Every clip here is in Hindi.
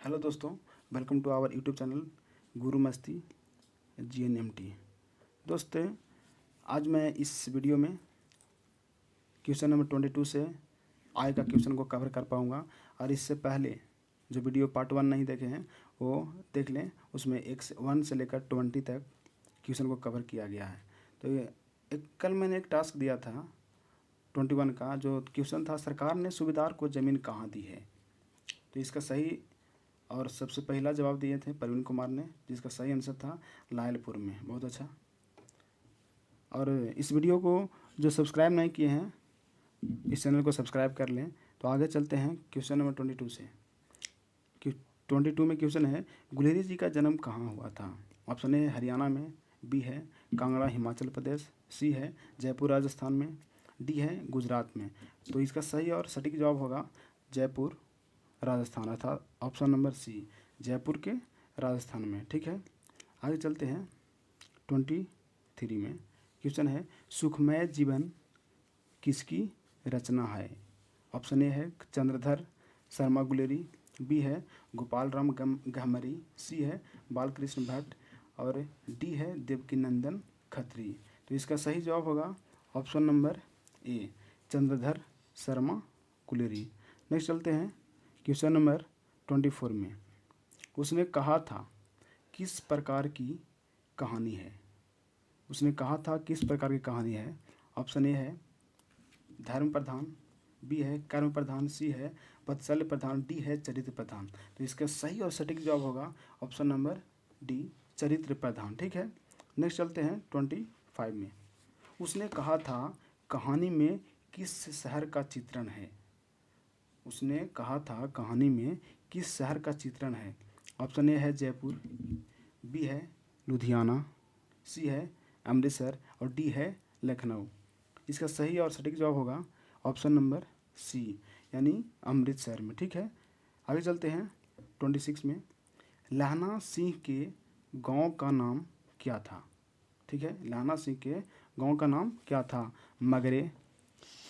हेलो दोस्तों, welcome to our YouTube channel Guru Masti GNMT। दोस्तों, आज मैं इस वीडियो में क्वेश्चन नंबर 22 से आय का क्वेश्चन को कवर कर पाऊँगा। और इससे पहले जो वीडियो पार्ट 1 नहीं देखे हैं वो देख लें। उसमें 1 से लेकर 20 तक क्वेश्चन को कवर किया गया है। तो ये कल मैंने एक टास्क दिया था 21 का, जो क्वेश्चन था सरकार ने सूबेदार को ज़मीन कहाँ दी है। तो इसका सही और सबसे पहला जवाब दिए थे प्रवीण कुमार ने, जिसका सही आंसर था लायलपुर में। बहुत अच्छा। और इस वीडियो को जो सब्सक्राइब नहीं किए हैं इस चैनल को सब्सक्राइब कर लें। तो आगे चलते हैं क्वेश्चन नंबर 22 से। 22 में क्वेश्चन है, गुलेरी जी का जन्म कहाँ हुआ था। ऑप्शन ए हरियाणा में, बी है कांगड़ा हिमाचल प्रदेश, सी है जयपुर राजस्थान में, डी है गुजरात में। तो इसका सही और सटीक जवाब होगा जयपुर राजस्थान, अर्थात ऑप्शन नंबर सी, जयपुर के राजस्थान में। ठीक है, आगे चलते हैं 23 में। क्वेश्चन है, सुखमय जीवन किसकी रचना है। ऑप्शन ए है चंद्रधर शर्मा गुलेरी, बी है गोपाल राम गहमरी, सी है बालकृष्ण भट्ट और डी है देवकीनंदन खत्री। तो इसका सही जवाब होगा ऑप्शन नंबर ए, चंद्रधर शर्मा गुलेरी। नेक्स्ट चलते हैं क्वेश्चन नंबर 24 में। उसने कहा था किस प्रकार की कहानी है। उसने कहा था किस प्रकार की कहानी है। ऑप्शन ए है धर्म प्रधान, बी है कर्म प्रधान, सी है वत्सल्य प्रधान, डी है चरित्र प्रधान। तो इसका सही और सटीक जवाब होगा ऑप्शन नंबर डी, चरित्र प्रधान। ठीक है, नेक्स्ट चलते हैं 25 में। उसने कहा था कहानी में किस शहर का चित्रण है। उसने कहा था कहानी में किस शहर का चित्रण है। ऑप्शन ए है जयपुर, बी है लुधियाना, सी है अमृतसर और डी है लखनऊ। इसका सही और सटीक जवाब होगा ऑप्शन नंबर सी, यानी अमृतसर में। ठीक है, आगे चलते हैं 26 में। लहना सिंह के गांव का नाम क्या था। ठीक है, लहना सिंह के गांव का नाम क्या था। मगरे,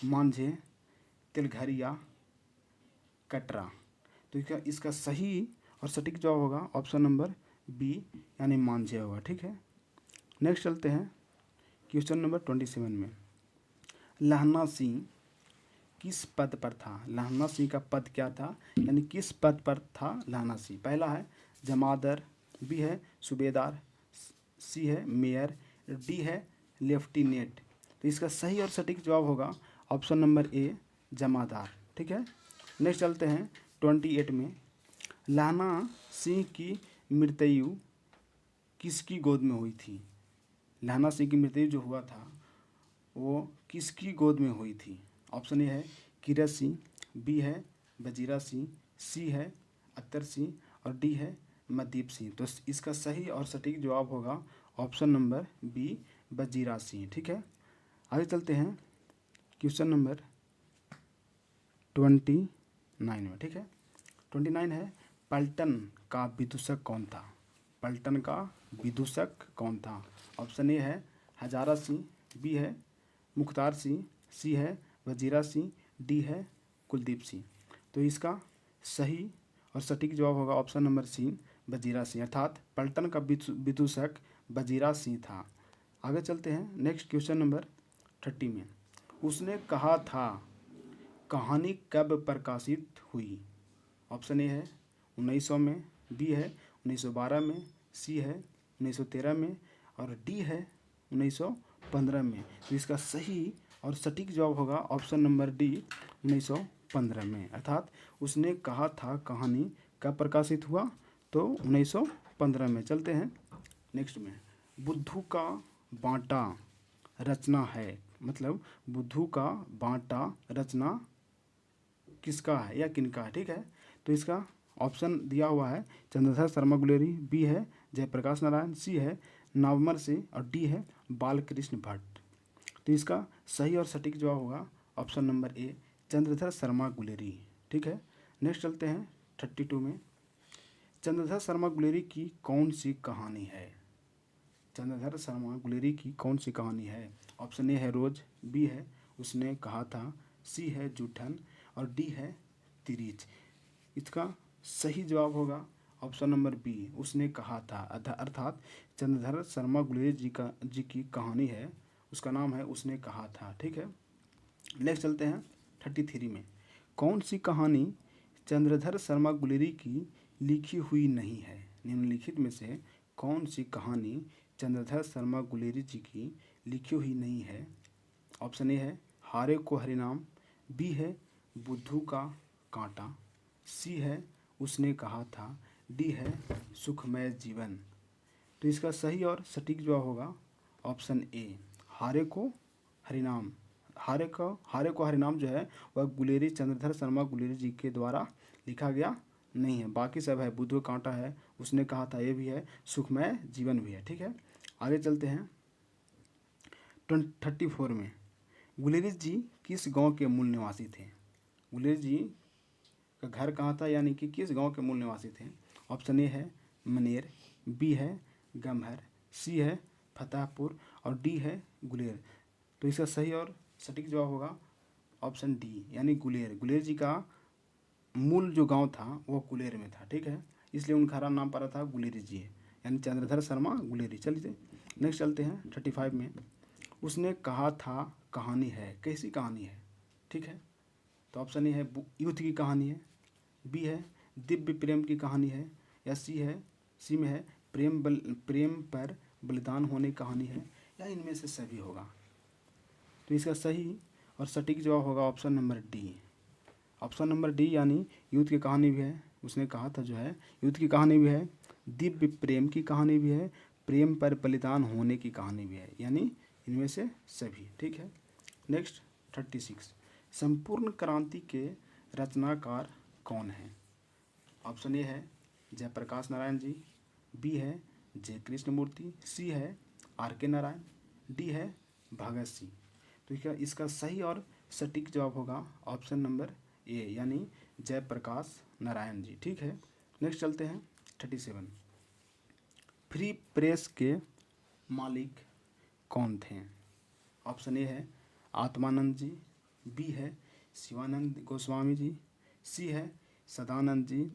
मांझे, तिलघरिया, कटरा। तो इसका सही और सटीक जवाब होगा ऑप्शन नंबर बी, यानी मांझे होगा। ठीक है, नेक्स्ट चलते हैं क्वेश्चन नंबर 27 में। लहना सिंह किस पद पर था। लहना सिंह का पद क्या था, यानी किस पद पर था लहना सिंह। पहला है जमादार, बी है सूबेदार, सी है मेयर, डी है लेफ्टिनेंट। तो इसका सही और सटीक जवाब होगा ऑप्शन नंबर ए, जमादार। ठीक है, नेक्स्ट चलते हैं 28 में। लहना सिंह की मृत्यु किसकी गोद में हुई थी। लहना सिंह की मृत्यु जो हुआ था वो किसकी गोद में हुई थी। ऑप्शन ए है कीरत सिंह, बी है वजीरा सिंह, सी है अख्तर सिंह और डी है मदीप सिंह। तो इसका सही और सटीक जवाब होगा option number B, Wazira Singh. ठीक है, आगे चलते हैं क्वेश्चन नंबर 29 में। ठीक है, 29 है पलटन का विदूषक कौन था। पलटन का विदूषक कौन था। ऑप्शन ए है हजारा सिंह, बी है मुख्तार सिंह, सी है वजीरा सिंह, डी है कुलदीप सिंह। तो इसका सही और सटीक जवाब होगा option number C, Wazira Singh, अर्थात पलटन का विदूषक वजीरा सिंह था। आगे चलते हैं नेक्स्ट क्वेश्चन नंबर 30 में। उसने कहा था कहानी कब प्रकाशित हुई। ऑप्शन ए है 1900 में, बी है 1912 में, सी है 1913 में और डी है 1915 में। तो इसका सही और सटीक जवाब होगा ऑप्शन नंबर डी, 1915 में, अर्थात उसने कहा था कहानी कब प्रकाशित हुआ, तो 1915 में। चलते हैं नेक्स्ट में। बुद्धू का बांटा रचना है, मतलब बुद्धू का बांटा रचना किसका है या किनका है। ठीक है, तो इसका ऑप्शन दिया हुआ है चंद्रधर शर्मा गुलेरी, बी है जयप्रकाश नारायण, सी है नावमर सिंह और डी है बालकृष्ण भट्ट। तो इसका सही और सटीक जवाब होगा ऑप्शन नंबर ए, चंद्रधर शर्मा गुलेरी। ठीक है, नेक्स्ट चलते हैं 32 में। चंद्रधर शर्मा गुलेरी की कौन सी कहानी है। चंद्रधर शर्मा गुलेरी की कौन सी कहानी है। ऑप्शन ए है रोज, बी है उसने कहा था, सी है जूठन और डी है तिरीच। इसका सही जवाब होगा ऑप्शन नंबर बी, उसने कहा था। अर्थात चंद्रधर शर्मा गुलेरिया जी की कहानी है, उसका नाम है उसने कहा था। ठीक है, नेक्स्ट चलते हैं 33 में। कौन सी कहानी चंद्रधर शर्मा गुलेरी की लिखी हुई नहीं है? निम्नलिखित में से कौन सी कहानी चंद्रधर शर्मा गुलेरी जी की लिखी हुई नहीं है? ऑप्शन ए है हारे को हरिनाम, बी है बुद्धू का कांटा, सी है उसने कहा था, डी है सुखमय जीवन। तो इसका सही और सटीक जवाब होगा ऑप्शन ए, हारे को हरिनाम। हारे को हरिनाम जो है वह गुलेरी चंद्रधर शर्मा गुलेरी जी के द्वारा लिखा गया नहीं है। बाकी सब है, बुद्धू कांटा है, उसने कहा था, ये भी है, सुखमय जीवन भी है। ठीक है, आगे चलते हैं 34 में। गुलेरी जी किस गांव के मूल निवासी थे? गुलेरी जी का घर कहाँ था, यानी कि किस गांव के मूल निवासी थे? ऑप्शन ए है मनेर, बी है गम्हर, सी है फतेहपुर और डी है गुलेर। तो इसका सही और सटीक जवाब होगा ऑप्शन डी, यानी गुलेर। गुलेर जी का मूल जो गांव था वो गुलेर में था। ठीक है, इसलिए उनका नाम पड़ा था गुलेरी जी, यानी चंद्रधर शर्मा गुलेरी। चलिए नेक्स्ट चलते हैं 35 में। उसने कहा था कहानी है, कैसी कहानी है? ठीक है, तो ऑप्शन ए है युद्ध की कहानी है, बी है दिव्य प्रेम की कहानी है, या सी में है प्रेम पर बलिदान होने की कहानी है, या इनमें से सभी होगा। तो इसका सही और सटीक जवाब होगा option number D. Option number D, यानी युद्ध की कहानी भी है, उसने कहा था जो है युद्ध की कहानी भी है, दिव्य प्रेम की कहानी भी है, प्रेम पर बलिदान होने की कहानी भी है, यानी इनमें से सभी। ठीक है, नेक्स्ट 36। संपूर्ण क्रांति के रचनाकार कौन है? ऑप्शन ए है जयप्रकाश नारायण जी, बी है जय कृष्ण मूर्ति, सी है आर के नारायण, डी है भगत सिंह। तो इसका सही और सटीक जवाब होगा ऑप्शन नंबर ए, यानी जयप्रकाश नारायण जी। ठीक है, नेक्स्ट चलते हैं 37। फ्री प्रेस के मालिक कौन थे? ऑप्शन ए है आत्मानंद जी, बी है शिवानंद गोस्वामी जी, सी है सदानंद जी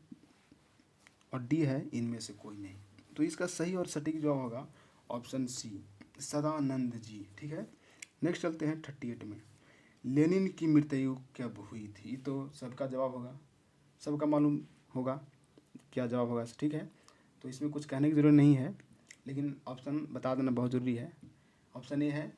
और डी है इनमें से कोई नहीं। तो इसका सही और सटीक जवाब होगा ऑप्शन सी, सदानंद जी। ठीक है, नेक्स्ट चलते हैं 38 में। लेनिन की मृत्यु कब हुई थी? तो सबका जवाब होगा, सबका मालूम होगा क्या जवाब होगा। ठीक है, तो इसमें कुछ कहने की ज़रूरत नहीं है, लेकिन ऑप्शन बता देना बहुत ज़रूरी है। ऑप्शन ए है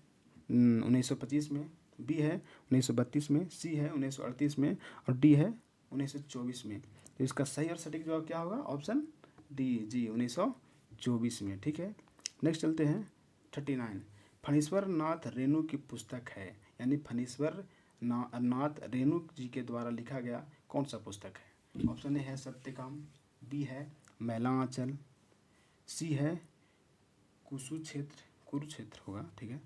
1925 में, बी है 1932 में, सी है 1938 में और डी है 1924 में। तो इसका सही और सटीक जवाब क्या होगा? ऑप्शन डी, जी 1924 में। ठीक है, नेक्स्ट चलते हैं 39। फणीश्वर नाथ रेणु की पुस्तक है, यानी फणीश्वर नाथ रेणु जी के द्वारा लिखा गया कौन सा पुस्तक है? ऑप्शन ए है सत्यकाम, बी है मैला आंचल, सी है कुरुक्षेत्र होगा। ठीक है,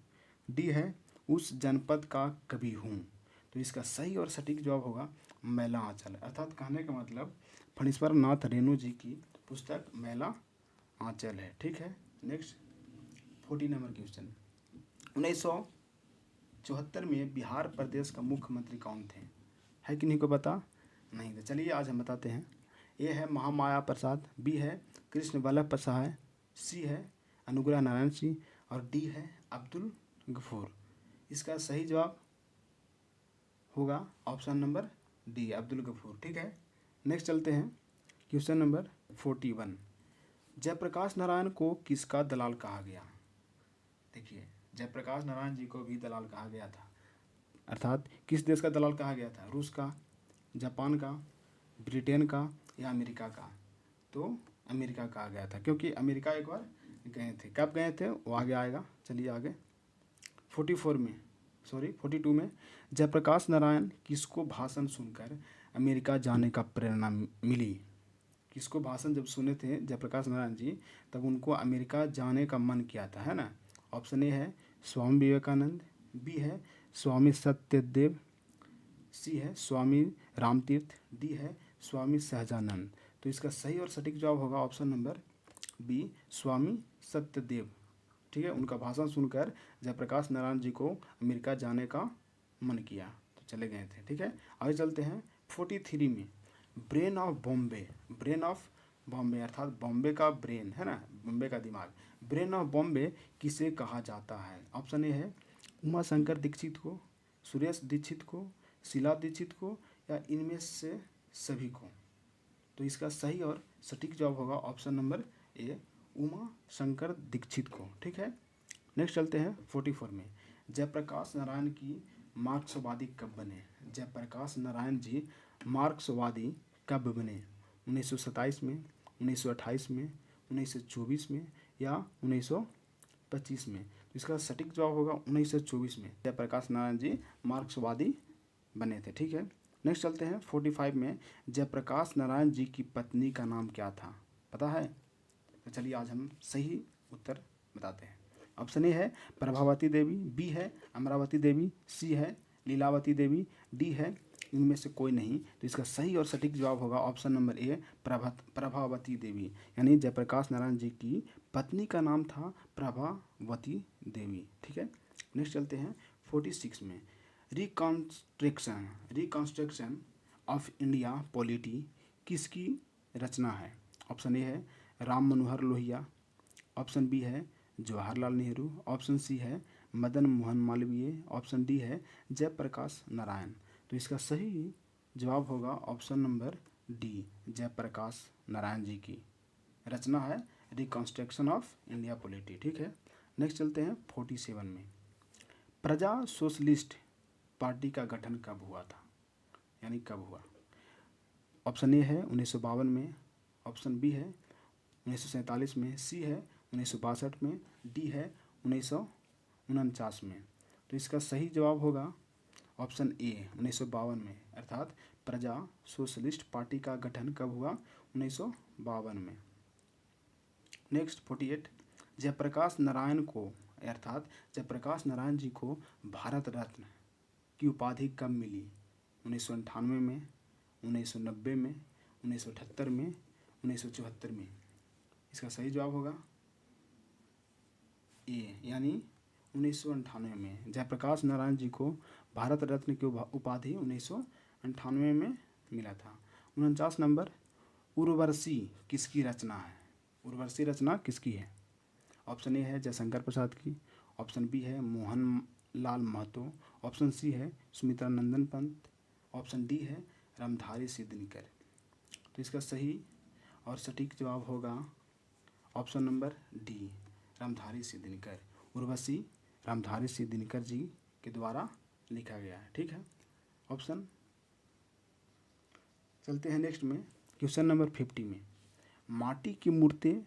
डी है उस जनपद का कवि हूँ। तो इसका सही और सटीक जवाब होगा मैला आंचल। अर्थात कहने का मतलब फणीश्वर नाथ रेणु जी की पुस्तक मैला आंचल है। ठीक है, नेक्स्ट 40 नंबर क्वेश्चन। 1974 में बिहार प्रदेश का मुख्यमंत्री कौन थे? है कि नहीं को पता? नहीं तो चलिए आज हम बताते हैं। ए है महामाया प्रसाद, बी है कृष्ण वल्लभ प्रसाद, सी है अनुग्रह नारायण सिंह और डी है अब्दुल गफूर। इसका सही जवाब होगा option number D, Abdul Gafoor. ठीक है, नेक्स्ट चलते हैं क्वेश्चन नंबर 41। जयप्रकाश नारायण को किसका दलाल कहा गया? देखिए, जयप्रकाश नारायण जी को भी दलाल कहा गया था। अर्थात किस देश का दलाल कहा गया था? रूस का, जापान का, ब्रिटेन का या अमेरिका का? तो अमेरिका कहा गया था, क्योंकि अमेरिका एक बार गए थे। कब गए थे वो आगे आएगा। चलिए आगे 42 में जयप्रकाश नारायण किसको भाषण सुनकर अमेरिका जाने का प्रेरणा मिली? किसको भाषण जब सुने थे जयप्रकाश नारायण जी, तब उनको अमेरिका जाने का मन किया था, है ना? ऑप्शन ए है स्वामी विवेकानंद, बी है स्वामी सत्यदेव, सी है स्वामी रामतीर्थ, डी है स्वामी सहजानंद। तो इसका सही और सटीक जवाब होगा ऑप्शन नंबर बी, स्वामी सत्यदेव। ठीक है, उनका भाषण सुनकर जयप्रकाश नारायण जी को अमेरिका जाने का मन किया, तो चले गए थे। ठीक है, आगे चलते हैं 43 में। Brain of Bombay, brain of Bombay अर्थात बॉम्बे का ब्रेन है ना, बॉम्बे का दिमाग, ब्रेन ऑफ बॉम्बे किसे कहा जाता है? ऑप्शन ए है उमा शंकर दीक्षित को, सुरेश दीक्षित को, शीला दीक्षित को, या इनमें से सभी को। तो इसका सही और सटीक जवाब होगा option number A, Uma Shankar Dikshit को। ठीक है, नेक्स्ट चलते हैं 44 में। जयप्रकाश नारायण की मार्क्सवादी कब बने? जयप्रकाश नारायण जी मार्क्सवादी कब बने? 1927 में, 1928 में, 1924 में, या 1925 में? तो इसका सटीक जवाब होगा 1924 में जयप्रकाश नारायण जी मार्क्सवादी बने थे। ठीक है, नेक्स्ट चलते हैं 45 में। जयप्रकाश नारायण जी की पत्नी का नाम क्या था? पता है? तो चलिए आज हम सही उत्तर बताते हैं। ऑप्शन ए है प्रभावती देवी, बी है अमरावती देवी, सी है लीलावती देवी, डी है इनमें से कोई नहीं। तो इसका सही और सटीक जवाब होगा ऑप्शन नंबर ए, प्रभावती देवी, यानी जयप्रकाश नारायण जी की पत्नी का नाम था प्रभावती देवी। ठीक है, नेक्स्ट चलते हैं 46 में। रिकॉन्स्ट्रक्शन ऑफ इंडिया पॉलिटी किसकी रचना है? ऑप्शन ए है राम मनोहर लोहिया, ऑप्शन बी है जवाहरलाल नेहरू, ऑप्शन सी है मदन मोहन मालवीय, ऑप्शन डी है जयप्रकाश नारायण। तो इसका सही जवाब होगा option number D, Jayaprakash Narayan ji की रचना है रिकॉन्स्ट्रक्शन ऑफ इंडिया पॉलिटी। ठीक है, नेक्स्ट चलते हैं 47 में। प्रजा सोशलिस्ट पार्टी का गठन कब हुआ था, यानी कब हुआ? ऑप्शन ए है 1952 में, ऑप्शन बी है 1947 में, सी है 1962 में, डी है 1949 में। तो इसका सही जवाब होगा ऑप्शन ए 1952 में, अर्थात प्रजा सोशलिस्ट पार्टी का गठन कब हुआ? 1952 में। नेक्स्ट 48। जयप्रकाश नारायण को अर्थात जयप्रकाश नारायण जी को भारत रत्न की उपाधि कब मिली? 1998 में, 1990 में, 1978 में, 1974 में? इसका सही जवाब होगा ए, यानी 1998 में जयप्रकाश नारायण जी को भारत रत्न की उपाधि 1998 में मिला था। 49 नंबर। उर्वशी किसकी रचना है? उर्वशी रचना किसकी है? ऑप्शन ए है जयशंकर प्रसाद की, ऑप्शन बी है मोहन लाल महतो, ऑप्शन सी है सुमित्रा नंदन पंत, ऑप्शन डी है रामधारी सिंह दिनकर। तो इसका सही और सटीक जवाब होगा option number D, Ramdhari Singh Dinkar. Urvashi Ramdhari Singh Dinkar ji के द्वारा लिखा गया है। ठीक है, ऑप्शन। चलते हैं नेक्स्ट में क्वेश्चन नंबर 50 में। माटी की मूर्तें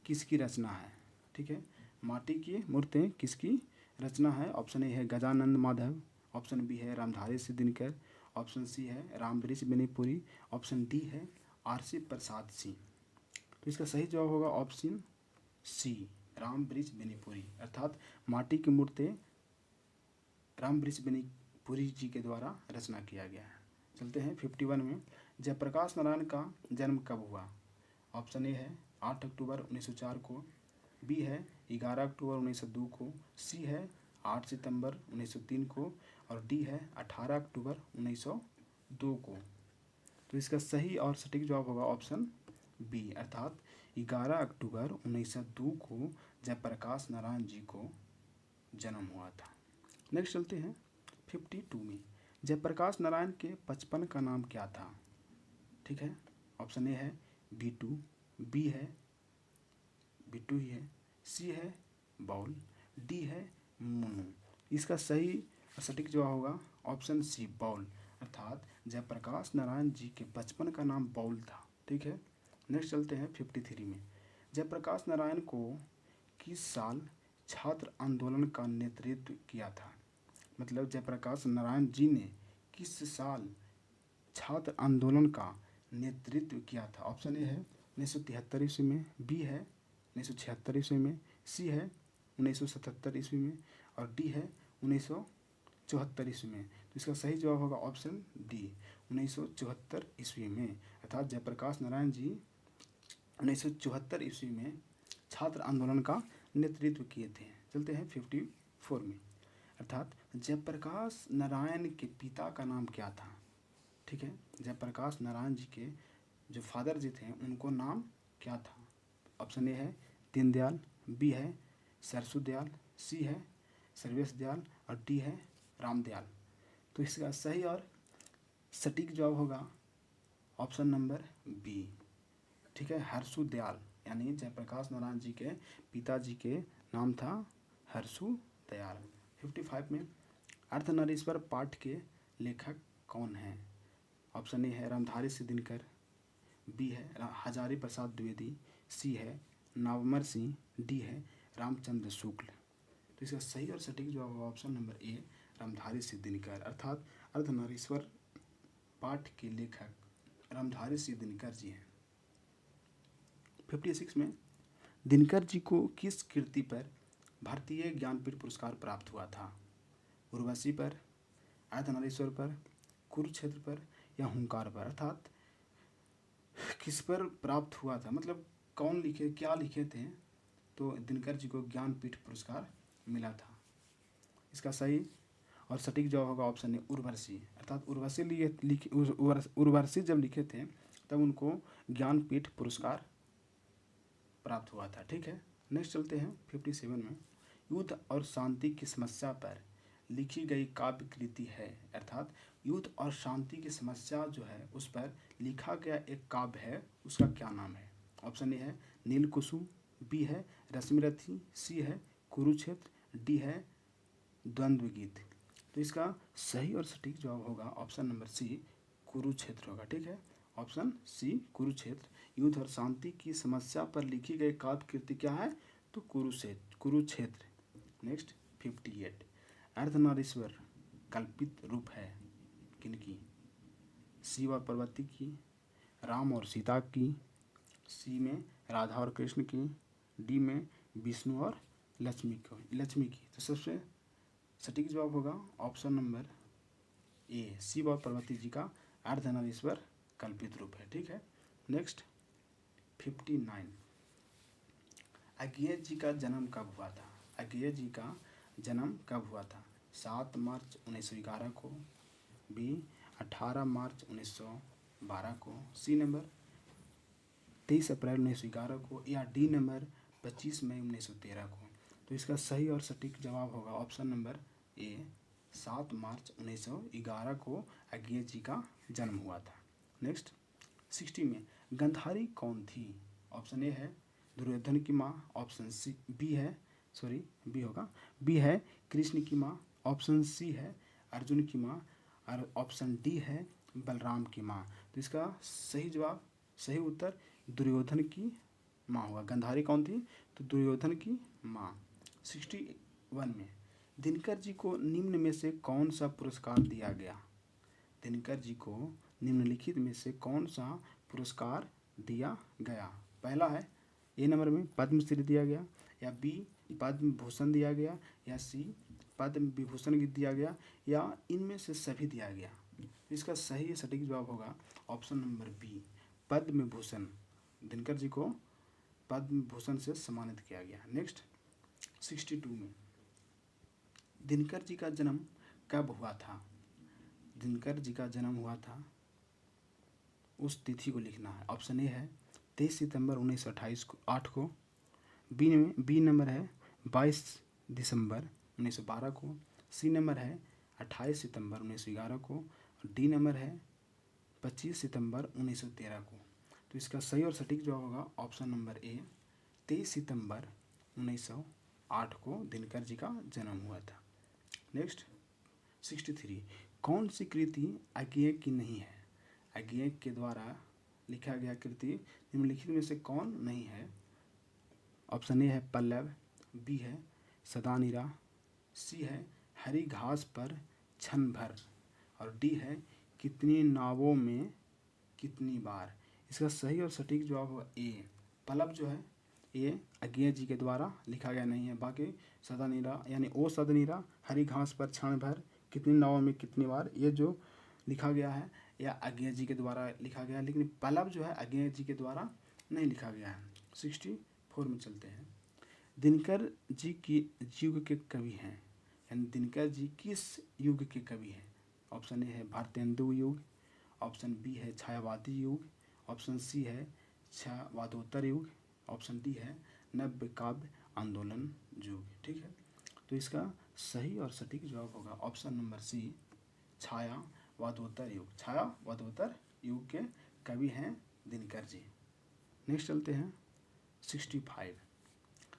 किसकी रचना है? ठीक है, माटी की मूर्तें किसकी रचना है? ऑप्शन ए है गजानंद माधव, ऑप्शन बी है रामधारी सिंह दिनकर, ऑप्शन सी है रामवृक्ष बेनीपुरी, ऑप्शन डी है आरसी प्रसाद सिंह। तो इसका सही जवाब होगा ऑप्शन सी, रामवृक्ष बेनीपुरी, अर्थात माटी की मूर्तें रामवृक्ष बेनीपुरी जी के द्वारा रचना किया गया है। चलते हैं 51 में। जयप्रकाश नारायण का जन्म कब हुआ? ऑप्शन ए है 8 अक्टूबर 1904 को, बी है 11 अक्टूबर 1902 को, सी है 8 सितंबर 1903 को, और डी है 18 अक्टूबर 1902 को। तो इसका सही और सटीक जवाब होगा ऑप्शन बी, अर्थात 11 अक्टूबर 1902 को जयप्रकाश नारायण जी को जन्म हुआ था। नेक्स्ट चलते हैं 52 में। जयप्रकाश नारायण के बचपन का नाम क्या था? ठीक है, ऑप्शन ए है बीटू, बी है बिट्टू ही है, सी है बाउल, डी है मुनू। इसका सही और सटीक जवाब होगा ऑप्शन सी, बाउल, अर्थात जयप्रकाश नारायण जी के बचपन का नाम बाउल था। ठीक है, नेक्स्ट चलते हैं 53 में। जयप्रकाश नारायण को किस साल छात्र आंदोलन का नेतृत्व किया था? मतलब जयप्रकाश नारायण जी ने किस साल छात्र आंदोलन का नेतृत्व किया था? ऑप्शन ए है 1973 ईस्वी में, बी है 1976 ईस्वी में, सी है 1977 ईस्वी में, और डी है 1974 ईस्वी में। तो इसका सही जवाब होगा ऑप्शन डी, 1974 ईस्वी में, अर्थात जयप्रकाश नारायण जी 1974 ईस्वी में छात्र आंदोलन का नेतृत्व किए थे। चलते हैं 54 में, अर्थात जयप्रकाश नारायण के पिता का नाम क्या था? ठीक है। जयप्रकाश नारायण जी के जो फादर जी थे उनको नाम क्या था? ऑप्शन ए है दीनदयाल, बी है सरसुदयाल, सी है सर्वेश दयाल और डी है रामदयाल। तो इसका सही और सटीक जवाब होगा ऑप्शन नंबर बी, ठीक है, हर्षु दयाल। यानी जयप्रकाश नारायण जी के पिताजी के नाम था हर्षु दयाल। 55 में अर्धनारीश्वर पाठ के लेखक कौन हैं? ऑप्शन ए है रामधारी सिंह दिनकर, बी है हजारी प्रसाद द्विवेदी, सी है नावमर सिंह, डी है रामचंद्र शुक्ल। तो इसका सही और सटीक जवाब होगा ऑप्शन नंबर ए रामधारी सिंह दिनकर, अर्थात अर्धनारीश्वर पाठ के लेखक रामधारी सिंह दिनकर जी हैं। 56 में दिनकर जी को किस कृति पर भारतीय ज्ञानपीठ पुरस्कार प्राप्त हुआ था? उर्वशी पर, अर्धनारीश्वर पर, कुरुक्षेत्र पर या हुंकार पर? अर्थात किस पर प्राप्त हुआ था, मतलब कौन लिखे, क्या लिखे थे तो दिनकर जी को ज्ञानपीठ पुरस्कार मिला था? इसका सही और सटीक जवाब होगा ऑप्शन ए उर्वशी, अर्थात उर्वशी जब लिखे थे तब उनको ज्ञानपीठ पुरस्कार प्राप्त हुआ था, ठीक है। नेक्स्ट चलते हैं 57 में युद्ध और शांति की समस्या पर लिखी गई काव्य कृति है, अर्थात युद्ध और शांति की समस्या जो है उस पर लिखा गया एक काव्य है, उसका क्या नाम है? ऑप्शन ए है नील कुसुम, बी है रश्मिरथी, सी है कुरुक्षेत्र, डी है द्वंद्व गीत। तो इसका सही और सटीक जवाब होगा ऑप्शन नंबर सी कुरुक्षेत्र होगा, ठीक है। Option C Kurukshetra. युद्ध और शांति की समस्या पर लिखी गई काव्य कृति क्या है? तो कुरुक्षेत्र। नेक्स्ट 58 अर्धनारीश्वर कल्पित रूप है किनकी? शिव और पार्वती की, राम और सीता की, सी में राधा और कृष्ण की, डी में विष्णु और लक्ष्मी की। तो सबसे सटीक जवाब होगा ऑप्शन नंबर ए शिव और पार्वती जी का अर्धनारीश्वर कल्पित रूप है, ठीक है। नेक्स्ट 59 अज्ञेय जी का जन्म कब हुआ था? अज्ञेय जी का जन्म कब हुआ था? 7 मार्च 1911 को, बी 18 मार्च 1912 को, सी नंबर 23 अप्रैल 1911 को, या डी नंबर 25 मई 1913 को। तो इसका सही और सटीक जवाब होगा ऑप्शन नंबर ए 7 मार्च 1911 को अज्ञेय जी का जन्म हुआ था। नेक्स्ट 60 में गंधारी कौन थी? ऑप्शन ए है दुर्योधन की माँ, ऑप्शन सी बी है कृष्ण की माँ, ऑप्शन सी है अर्जुन की माँ और ऑप्शन डी है बलराम की माँ। तो इसका सही उत्तर दुर्योधन की माँ होगा। गंधारी कौन थी? तो दुर्योधन की माँ। 61 में दिनकर जी को निम्न में से कौन सा पुरस्कार दिया गया? दिनकर जी को निम्नलिखित में से कौन सा पुरस्कार दिया गया? पहला है ए नंबर में पद्मश्री दिया गया, या बी पद्म भूषण दिया गया, या सी पद्म विभूषण दिया गया, या इनमें से सभी दिया गया। इसका सही सटीक जवाब होगा option number B Padma Vibhushan. Dinkar ji को पद्म भूषण से सम्मानित किया गया। नेक्स्ट 62 में दिनकर जी का जन्म कब हुआ था? दिनकर जी का जन्म हुआ था उस तिथि को लिखना है। ऑप्शन ए है 23 सितंबर 1928 को, बी नंबर है 22 दिसंबर 1912 को, सी नंबर है 28 सितंबर 1911 को, डी नंबर है 25 सितंबर 1913 को। तो इसका सही और सटीक जवाब होगा ऑप्शन नंबर ए 23 सितंबर 1908 को दिनकर जी का जन्म हुआ था। नेक्स्ट 63 कौन सी कृति अज्ञेय की नहीं है? अज्ञेय के द्वारा लिखा गया कृति निम्नलिखित में से कौन नहीं है? ऑप्शन ए है पल्लव, बी है सदानीरा, सी है हरी घास पर क्षण भर और डी है कितनी नावों में कितनी बार। इसका सही और सटीक जवाब होगा ए पल्लव जो है ये अज्ञेय जी के द्वारा लिखा गया नहीं है। बाकी सदानीरा यानी ओ सदनीरा, हरी घास पर क्षण भर, कितनी नावों में कितनी बार, ये जो लिखा गया है या अज्ञेय जी के द्वारा लिखा गया है, लेकिन पल्लव जो है अज्ञेय जी के द्वारा नहीं लिखा गया है। 64 में चलते हैं। दिनकर जी की युग के कवि हैं, यानी दिनकर जी किस युग के कवि हैं? ऑप्शन ए है भारतेंदु युग, ऑप्शन बी है छायावादी युग, ऑप्शन सी है छायावादोत्तर युग, ऑप्शन डी है नव्य काव्य आंदोलन युग। ठीक है, तो इसका सही और सटीक जवाब होगा ऑप्शन नंबर सी छायावादोत्तर युग। छायावादोत्तर युग के कवि हैं दिनकर जी। नेक्स्ट चलते हैं 65।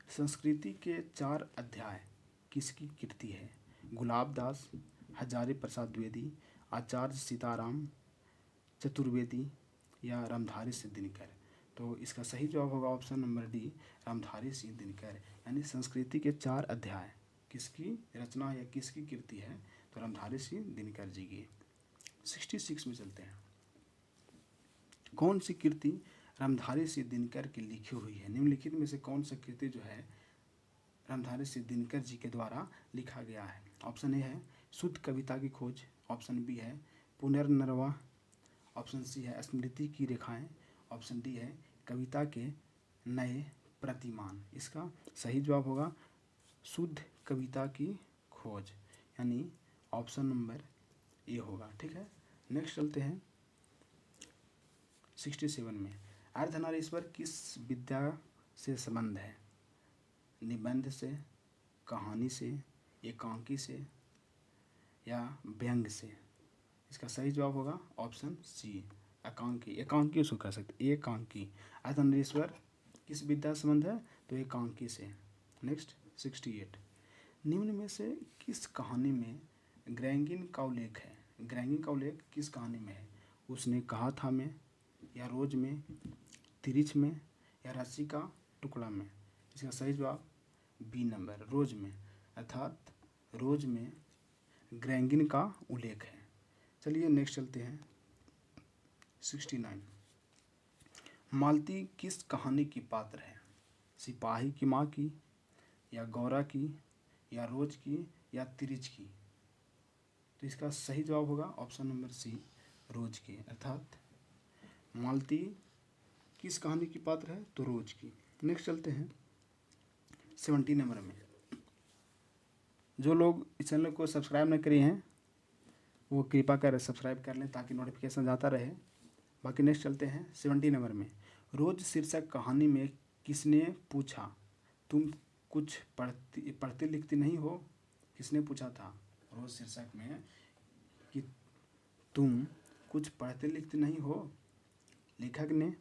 संस्कृति के 4 अध्याय किसकी कृति है? गुलाबदास, हजारी प्रसाद द्विवेदी, आचार्य सीताराम चतुर्वेदी या रामधारी सिंह दिनकर। तो इसका सही जवाब होगा option number D Ramdhari Singh Dinkar. यानी संस्कृति के 4 अध्याय किसकी रचना या किसकी कृति है? तो रामधारी सिंह दिनकर जी की। 66 में चलते हैं। कौन सी कृति रामधारी सिंह दिनकर की लिखी हुई है? निम्नलिखित में से कौन सी कृति जो है रामधारी सिंह दिनकर जी के द्वारा लिखा गया है? ऑप्शन ए है शुद्ध कविता की खोज, ऑप्शन बी है पुनर्नवा, ऑप्शन सी है स्मृति की रेखाएं, ऑप्शन डी है कविता के नए प्रतिमान। इसका सही जवाब होगा शुद्ध कविता की खोज, यानी ऑप्शन नंबर ए होगा। ठीक है, नेक्स्ट चलते हैं 67 में। अर्धनारीश्वर किस विद्या से संबंध है? निबंध से, कहानी से, एकांकी से या व्यंग से? इसका सही जवाब होगा ऑप्शन सी एकांकी। एकांकी उसको कह सकते, एकांकी। अर्धनारीश्वर किस विद्या से संबंध है? तो एकांकी से। नेक्स्ट 68। निम्न में से किस कहानी में ग्रैंगिन का उल्लेख है? ग्रैंगिन का उल्लेख किस कहानी में है? उसने कहा था में, या रोज में, तिरिछ में या रस्सी का टुकड़ा में? इसका सही जवाब बी नंबर रोज में, अर्थात रोज में ग्रैंगिन का उल्लेख है। चलिए नेक्स्ट चलते हैं 69। मालती किस कहानी की पात्र है? सिपाही की माँ की या गौरा की या रोज की या तिरिछ की? तो इसका सही जवाब होगा ऑप्शन नंबर सी रोज की, अर्थात मालती किस कहानी की पात्र है? तो रोज की। नेक्स्ट चलते हैं 70 नंबर में। जो लोग इस चैनल को सब्सक्राइब न करे हैं वो कृपा कर सब्सक्राइब कर लें ताकि नोटिफिकेशन जाता रहे। बाकी नेक्स्ट चलते हैं 70 नंबर में। रोज शीर्षक कहानी में किसने पूछा तुम कुछ पढ़ती लिखती नहीं हो? किसने पूछा था रोज शीर्षक में कि तुम कुछ पढ़ते लिखते नहीं हो? लेखक ने,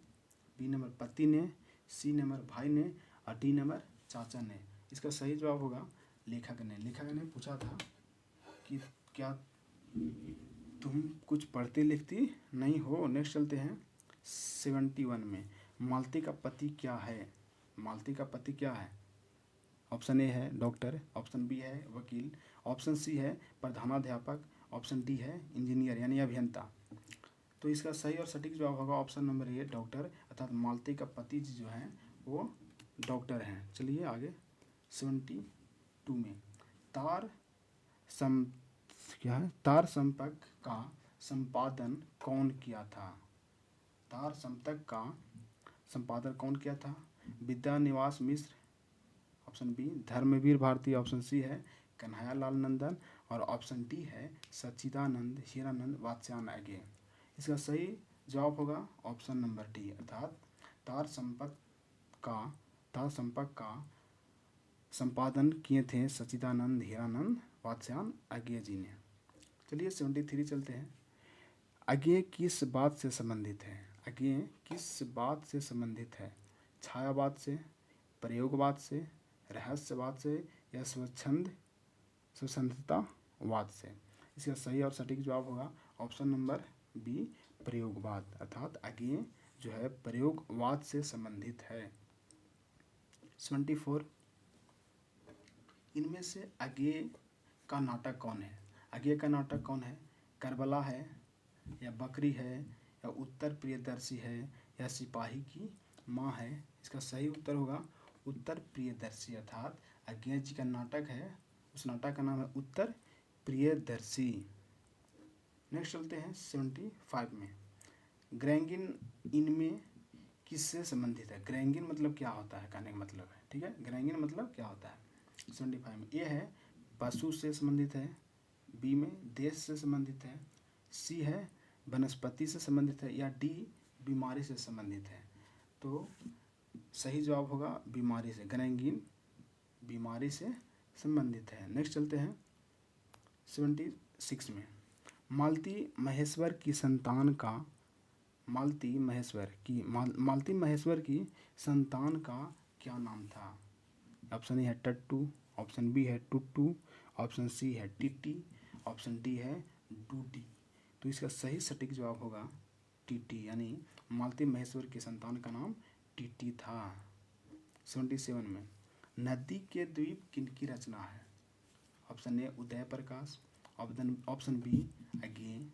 बी नंबर पति ने, सी नंबर भाई ने और डी नंबर चाचा ने? इसका सही जवाब होगा लेखक ने। लेखक ने पूछा था कि क्या तुम कुछ पढ़ती लिखती नहीं हो? नेक्स्ट चलते हैं 71 में। मालती का पति क्या है? मालती का पति क्या है? ऑप्शन ए है डॉक्टर, ऑप्शन बी है वकील, ऑप्शन सी है प्रधानाध्यापक, ऑप्शन डी है इंजीनियर यानी अभियंता। तो इसका सही और सटीक जवाब होगा ऑप्शन नंबर ए डॉक्टर, अर्थात मालती का पति जो हैं वो डॉक्टर हैं। चलिए आगे 72 में। तार संपर्क का संपादन कौन किया था? तार संपर्क का संपादन कौन किया था? Vidyaniwas Mishra, option B Dharamvir Bharati, option C है कन्हैयालाल नंदन और ऑप्शन डी है सच्चिदानंद हीरानंद वात्स्यायन अज्ञे। इसका सही जवाब होगा ऑप्शन नंबर डी, अर्थात तार संपर्क का संपादन किए थे सच्चिदानंद हीरानंद वात्स्यायन अज्ञे जी ने। चलिए 73 चलते हैं। अज्ञे किस बात से संबंधित है? अज्ञे किस बात से संबंधित है? छायावाद से, प्रयोगवाद से, रहस्यवाद से या स्वच्छंदतावाद से? इसका सही और सटीक जवाब होगा ऑप्शन नंबर बी प्रयोगवाद, अर्थात अज्ञे जो है प्रयोगवाद से संबंधित है। 74। इनमें से अज्ञे का नाटक कौन है? अज्ञे का नाटक कौन है? करबला है या बकरी है या उत्तर प्रियदर्शी है या सिपाही की माँ है? इसका सही उत्तर होगा उत्तर प्रियदर्शी, अर्थात अज्ञे जी का नाटक है, उस नाटक का नाम है उत्तर प्रियदर्शी। नेक्स्ट चलते हैं 75 में। ग्रैंगिन इनमें किससे संबंधित है? ग्रैंगिन मतलब क्या होता है कहने का मतलब है, ठीक है, ग्रैंगिन मतलब क्या होता है? 75 में ए है पशु से संबंधित है, बी में देश से संबंधित है, सी है वनस्पति से संबंधित है, या डी बीमारी से संबंधित है। तो सही जवाब होगा बीमारी से, गैंग्रीन बीमारी से संबंधित है। नेक्स्ट चलते हैं 76 में। मालती महेश्वर की संतान का मालती महेश्वर की संतान का क्या नाम था? ऑप्शन ए है टट्टू, ऑप्शन बी है टुट्टू, ऑप्शन सी है टिट्टी, ऑप्शन डी है डूडी। तो इसका सही सटीक जवाब होगा टिट्टी, यानी मालती महेश्वर की संतान का नाम टिट्टी था। 77 में। नदी के द्वीप किनकी रचना है? Option A Uday Prakash, option B Agyeya,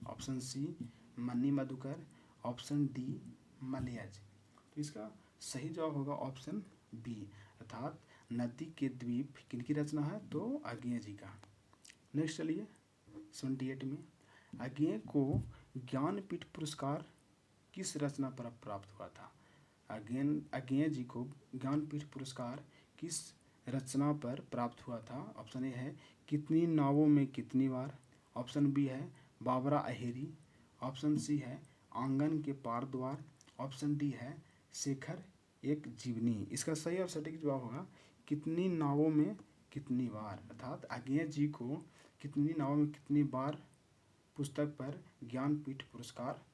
option C Manni Madhukar, option D मलयज। तो इसका सही जवाब होगा ऑप्शन बी, अर्थात नदी के द्वीप किनकी रचना है? तो अज्ञेय जी का। नेक्स्ट चलिए 78 में। अज्ञेय को ज्ञानपीठ पुरस्कार किस रचना पर प्राप्त हुआ था? अज्ञेय जी को ज्ञानपीठ पुरस्कार किस रचना पर प्राप्त हुआ था? ऑप्शन ए है कितनी नावों में कितनी बार, ऑप्शन बी है बाबरा अहेरी, ऑप्शन सी है आंगन के पार द्वार, ऑप्शन डी है शेखर एक जीवनी। इसका सही और सटीक जवाब होगा कितनी नावों में कितनी बार, अर्थात अज्ञेय जी को कितनी नावों में कितनी बार पुस्तक पर ज्ञानपीठ पुरस्कार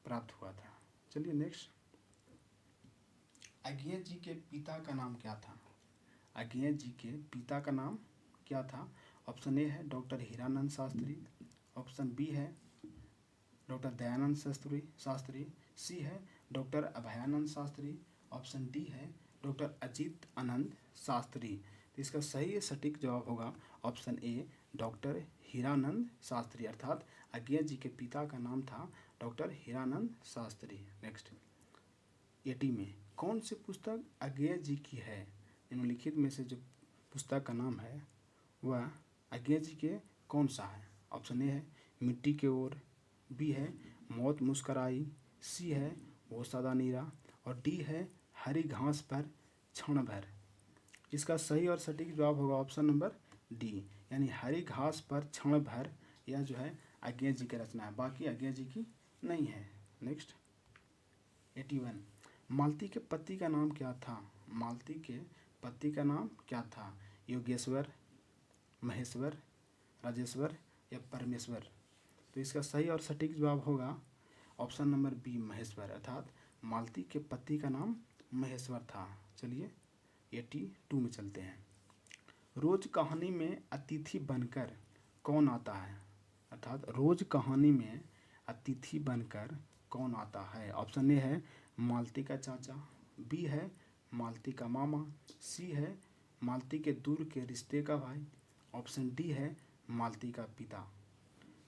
प्राप्त हुआ था। चलिए नेक्स्ट। अज्ञेय जी के पिता का नाम क्या था? अज्ञेय जी के पिता का नाम क्या था? ऑप्शन ए है doctor Hiranand Shastri, option B है डॉक्टर दयानंद शास्त्री, सी है doctor Abhayanand Shastri, option D है डॉक्टर अजीत आनंद शास्त्री। तो इसका सही सटीक जवाब होगा option A doctor Hiranand Shastri, अर्थात अज्ञेय जी के पिता का नाम था डॉक्टर हीरानंद शास्त्री। नेक्स्ट 80 में। कौन सी पुस्तक अज्ञेय जी की है? निम्नलिखित में से जो पुस्तक का नाम है वह अज्ञेय जी के कौन सा है? ऑप्शन ए है मिट्टी के ओर, बी है मौत मुस्कराई, सी है वो सदा नीरा, और डी है हरी घास पर क्षण भर। इसका सही और सटीक जवाब होगा ऑप्शन नंबर डी, यानी हरी घास पर क्षण भर, यह जो है अज्ञेय जी की रचना है, बाकी अज्ञेय जी की नहीं है। नेक्स्ट 81। मालती के पति का नाम क्या था? मालती के पति का नाम क्या था? योगेश्वर, महेश्वर, राजेश्वर या परमेश्वर। तो इसका सही और सटीक जवाब होगा ऑप्शन नंबर बी महेश्वर, अर्थात मालती के पति का नाम महेश्वर था। चलिए 82 में चलते हैं। रोज कहानी में अतिथि बनकर कौन आता है? अर्थात रोज कहानी में अतिथि बनकर कौन आता है? ऑप्शन ए है मालती का चाचा, बी है मालती का मामा, सी है मालती के दूर के रिश्ते का भाई, ऑप्शन डी है मालती का पिता।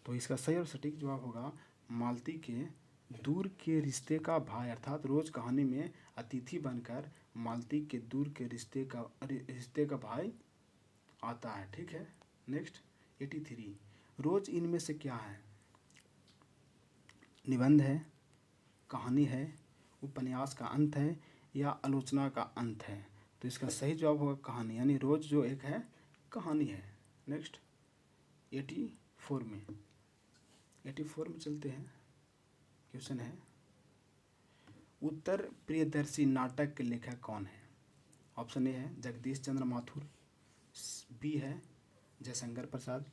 तो इसका सही और सटीक जवाब होगा मालती के दूर के रिश्ते का भाई, अर्थात रोज कहानी में अतिथि बनकर मालती के दूर के रिश्ते का भाई आता है। ठीक है। नेक्स्ट 83। रोज इनमें से क्या है? निबंध है, कहानी है, उपन्यास का अंत है या आलोचना का अंत है? तो इसका सही जवाब होगा कहानी, यानी रोज जो एक है कहानी है। नेक्स्ट 84 में चलते हैं। क्वेश्चन है उत्तर प्रियदर्शी नाटक के लेखक कौन है? ऑप्शन ए है जगदीश चंद्र माथुर, बी है जयशंकर प्रसाद,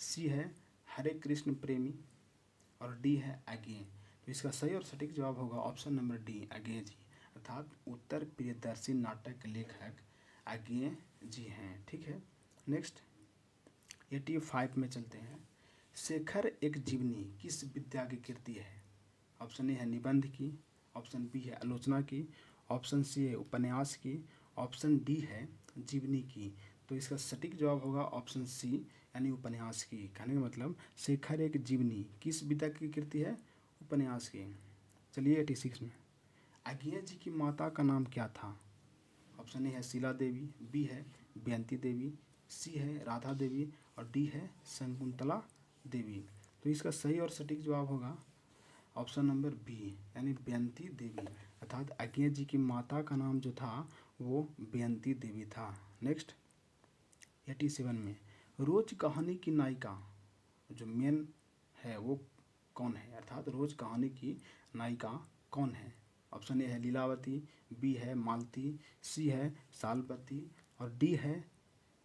सी है हरे कृष्ण प्रेमी, और डी है अज्ञेय। तो इसका सही और सटीक जवाब होगा ऑप्शन नंबर डी अज्ञेय जी, अर्थात उत्तर प्रियदर्शी नाटक के लेखक अज्ञेय जी हैं। ठीक है। नेक्स्ट 85 में चलते हैं। शेखर एक जीवनी किस विद्या की कृति है? ऑप्शन ए है निबंध की, ऑप्शन बी है आलोचना की, ऑप्शन सी है उपन्यास की, ऑप्शन डी है जीवनी की। तो इसका सटीक जवाब होगा ऑप्शन सी, यानी उपन्यास की। कहने का मतलब शेखर एक जीवनी किस विद्या की कृति है? उपन्यास की। चलिए 86 में। अज्ञेय जी की माता का नाम क्या था? ऑप्शन ए है शीला देवी, बी है बेयंती देवी, सी है राधा देवी, और डी है शकुंतला देवी। तो इसका सही और सटीक जवाब होगा ऑप्शन नंबर बी, यानी बेयंती देवी, अर्थात अज्ञेय जी की माता का नाम जो था वो बेयंती देवी था। नेक्स्ट 87 में। रोज कहानी की नायिका जो मेन है वो कौन है, अर्थात रोज कहानी की नायिका कौन है। ऑप्शन ए है लीलावती, बी है मालती, सी है सालपति और डी है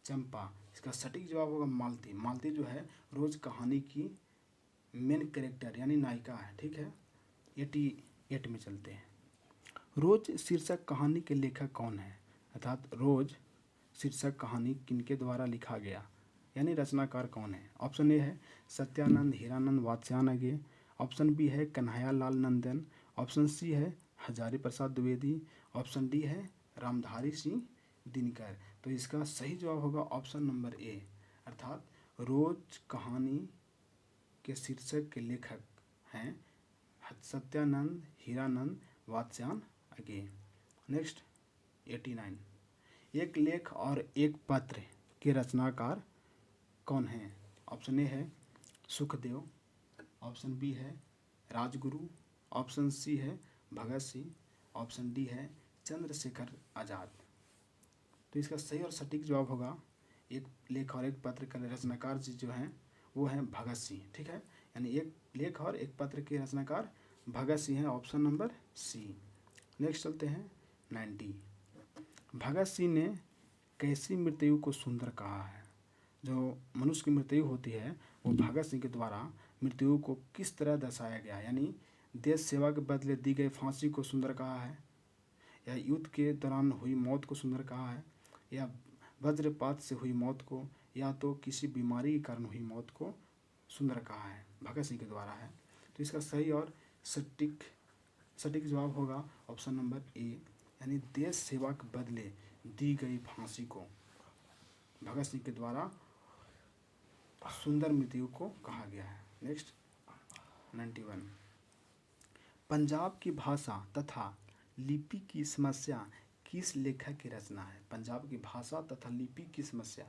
चंपा। इसका सटीक जवाब होगा मालती। मालती जो है रोज कहानी की मेन कैरेक्टर यानी नायिका है। ठीक है, 88 में चलते हैं। रोज शीर्षक कहानी के लेखक कौन है, अर्थात रोज शीर्षक कहानी किनके द्वारा लिखा गया यानी रचनाकार कौन है। ऑप्शन ए है सत्यानंद हीरानंद वात्स्यायन। ऑप्शन बी है कन्हैया लाल नंदन। ऑप्शन सी है हजारी प्रसाद द्विवेदी। ऑप्शन डी है रामधारी सिंह दिनकर। तो इसका सही जवाब होगा ऑप्शन नंबर ए, अर्थात रोज कहानी के शीर्षक के लेखक हैं सत्यानंद हीरानंद वात्स्यायन आगे। नेक्स्ट 89, एक लेख और एक पत्र के रचनाकार कौन हैं। ऑप्शन ए है सुखदेव। ऑप्शन बी है राजगुरु। ऑप्शन सी है भगत सिंह। ऑप्शन डी है चंद्रशेखर आज़ाद। तो इसका सही और सटीक जवाब होगा एक लेख और एक पत्र का रचनाकार जी जो हैं वो हैं भगत सिंह। ठीक है, यानी एक लेख और एक पत्र के रचनाकार भगत सिंह है, ऑप्शन नंबर सी। नेक्स्ट चलते हैं 90, भगत सिंह ने कैसी मृत्यु को सुंदर कहा है। जो मनुष्य की मृत्यु होती है वो भगत सिंह के द्वारा मृत्यु को किस तरह दर्शाया गया, यानी देश सेवा के बदले दी गई फांसी को सुंदर कहा है, या युद्ध के दौरान हुई मौत को सुंदर कहा है, या वज्रपात से हुई मौत को, या तो किसी बीमारी के कारण हुई मौत को सुंदर कहा है, भगत सिंह के द्वारा है। तो इसका सही और सटीक जवाब होगा ऑप्शन नंबर ए, यानी देश सेवा के बदले दी गई फांसी को भगत सिंह के द्वारा सुंदर मृत्यु को कहा गया है। नेक्स्ट 91, पंजाब की भाषा तथा लिपि की समस्या किस लेखक की रचना है। पंजाब की भाषा तथा लिपि की समस्या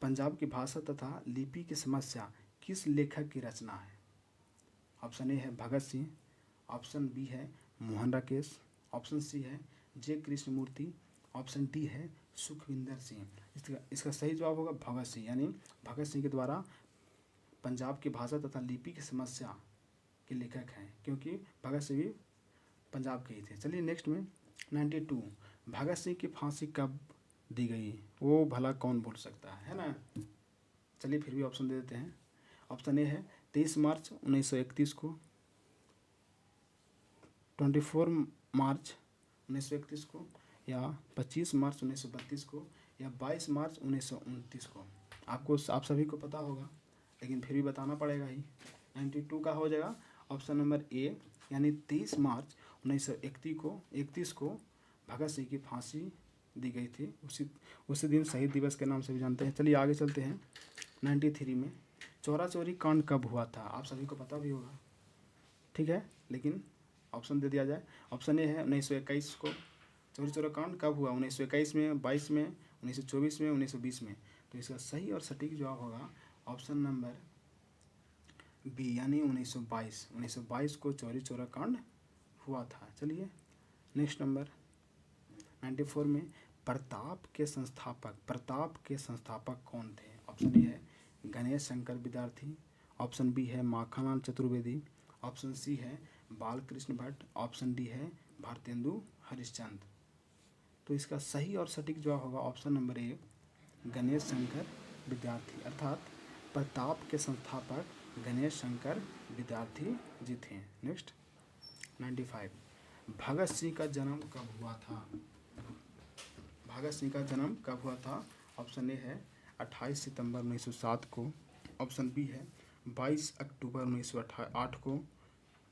पंजाब की भाषा तथा लिपि की समस्या किस लेखक की रचना है। ऑप्शन ए है भगत सिंह। ऑप्शन बी है मोहन राकेश। ऑप्शन सी है जे कृष्णमूर्ति। ऑप्शन डी है सुखविंदर सिंह। इसका सही जवाब होगा भगत सिंह, यानी भगत सिंह के द्वारा पंजाब की भाषा तथा लिपि की समस्या के लेखक हैं, क्योंकि भगत सिंह भी पंजाब के ही थे। चलिए नेक्स्ट में 92, भगत सिंह की फांसी कब दी गई, वो भला कौन भूल सकता है ना। चलिए फिर भी ऑप्शन दे देते हैं। ऑप्शन ए है 23 मार्च 1931 को, 24 मार्च 1931 को, या 25 मार्च 1932 को, या 22 मार्च 1929 को। आप सभी को पता होगा लेकिन फिर भी बताना पड़ेगा ही। 92 का हो जाएगा ऑप्शन नंबर ए, यानी 23 मार्च 1931 को भगत सिंह की फांसी दी गई थी। उसी दिन शहीद दिवस के नाम से भी जानते हैं। चलिए आगे चलते हैं 93 में, चौरा चौरी कांड कब हुआ था, आप सभी को पता भी होगा। ठीक है, लेकिन ऑप्शन दे दिया जाए। ऑप्शन ए है 1921 को। चौरी चौरा कांड कब हुआ, 1921 में, 22 में, 1924 में, 1920 में। तो इसका सही और सटीक जवाब होगा ऑप्शन नंबर बी, यानी 1922 को चौरी चौरा कांड हुआ था। चलिए नेक्स्ट नंबर 94 में, प्रताप के संस्थापक कौन थे। ऑप्शन ए है गणेश शंकर विद्यार्थी। ऑप्शन बी है माखनलाल चतुर्वेदी। ऑप्शन सी है बालकृष्ण भट्ट। ऑप्शन डी है भारतेंदु हरिश्चंद्र। तो इसका सही और सटीक जवाब होगा ऑप्शन नंबर ए, गणेश शंकर विद्यार्थी, अर्थात प्रताप के संस्थापक गणेश शंकर विद्यार्थी जी थे। नेक्स्ट 95, भगत सिंह का जन्म कब हुआ था। भगत सिंह का जन्म कब हुआ था। ऑप्शन ए है 28 सितंबर 1907 को। ऑप्शन बी है 22 अक्टूबर 1908 को।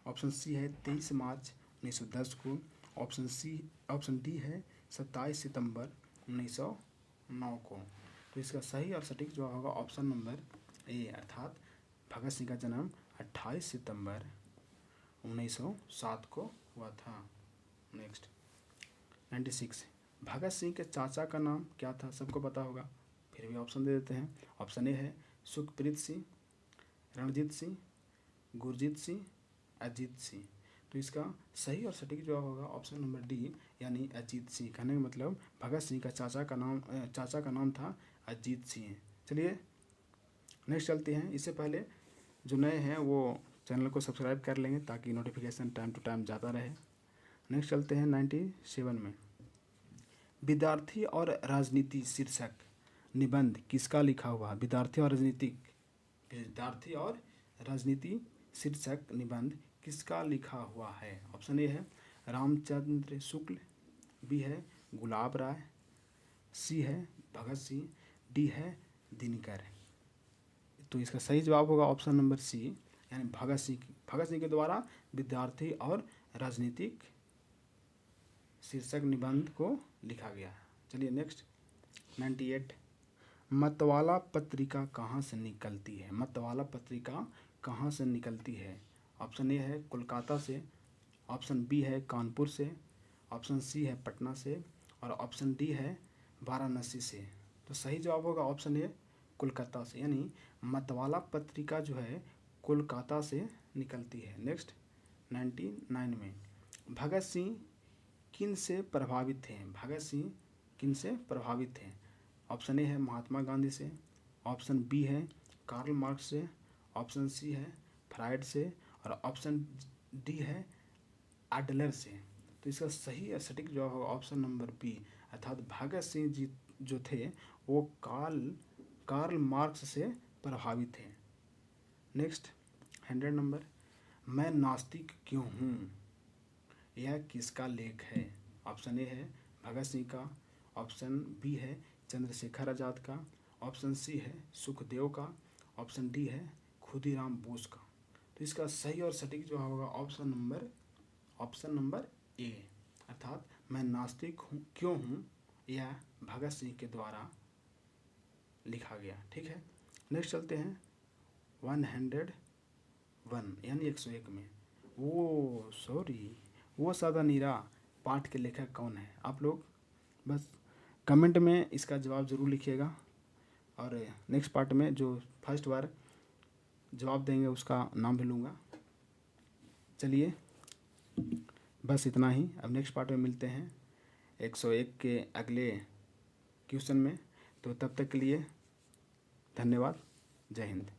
ऑप्शन सी है 23 मार्च 1910 को। ऑप्शन डी है 27 सितंबर 1909 को। तो इसका सही और सटीक जवाब होगा ऑप्शन नंबर ए, अर्थात भगत सिंह का जन्म 28 सितंबर 1907 को हुआ था। नेक्स्ट 96, भगत सिंह के चाचा का नाम क्या था, सबको पता होगा, फिर भी ऑप्शन दे देते हैं। ऑप्शन ए है सुखप्रीत सिंह, रणजीत सिंह, गुरजीत सिंह, अजीत सिंह। तो इसका सही और सटीक जवाब होगा ऑप्शन नंबर डी, यानी अजीत सिंह। कहने का मतलब भगत सिंह का चाचा का नाम था अजीत सिंह। चलिए नेक्स्ट चलते हैं। इससे पहले जो नए हैं वो चैनल को सब्सक्राइब कर लेंगे ताकि नोटिफिकेशन टाइम टू टाइम जाता रहे। नेक्स्ट चलते हैं 97 में। विद्यार्थी और राजनीति शीर्षक निबंध किसका लिखा हुआ? विद्यार्थी और राजनीति शीर्षक निबंध किसका लिखा हुआ है? ऑप्शन ए है रामचंद्र शुक्ल, बी है गुलाब राय, सी है भगत सिंह, डी है दिनकर। तो इसका सही जवाब होगा ऑप्शन नंबर सी, यानी भगत सिंह के द्वारा विद्यार्थी और राजनीतिक शीर्षक निबंध को लिखा गया है। चलिए नेक्स्ट 98। मतवाला पत्रिका कहाँ से निकलती है? मतवाला पत्रिका कहाँ से निकलती है? ऑप्शन ए है कोलकाता से, ऑप्शन बी है कानपुर से, ऑप्शन सी है पटना से और ऑप्शन डी है वाराणसी से। तो सही जवाब होगा ऑप्शन ए कोलकाता से, यानी मतवाला पत्रिका जो है कोलकाता से निकलती है। नेक्स्ट 99 में। भगत सिंह किन से प्रभावित थे? भगत सिंह किन से प्रभावित थे? ऑप्शन ए है महात्मा गांधी से, ऑप्शन बी है कार्ल मार्क्स से, ऑप्शन सी है फ्रायड से और ऑप्शन डी है एडलर से। तो इसका सही और सटीक जवाब होगा ऑप्शन नंबर बी, अर्थात भगत सिंह जी जो थे वो कार्ल मार्क्स से प्रभावित थे। Next 100 number. मैं नास्तिक क्यों हूँ? यह किसका लेख है? ऑप्शन ए है भगत सिंह का, ऑप्शन बी है चंद्रशेखर आज़ाद का, ऑप्शन सी है सुखदेव का, ऑप्शन डी है खुदीराम बोस का। तो इसका सही और सटीक जवाब होगा ऑप्शन नंबर ए, अर्थात मैं नास्तिक हूँ क्यों हूँ, यह भगत सिंह के द्वारा लिखा गया। ठीक है। नेक्स्ट चलते हैं 101 यानी 101 में। वो सादा नीरा पाठ के लेखक कौन है? आप लोग बस कमेंट में इसका जवाब ज़रूर लिखिएगा और नेक्स्ट पार्ट में जो फर्स्ट बार जवाब देंगे उसका नाम भी लूँगा। चलिए बस इतना ही। अब नेक्स्ट पार्ट में मिलते हैं 101 के अगले क्वेश्चन में। तो तब तक के लिए धन्यवाद। जय हिंद।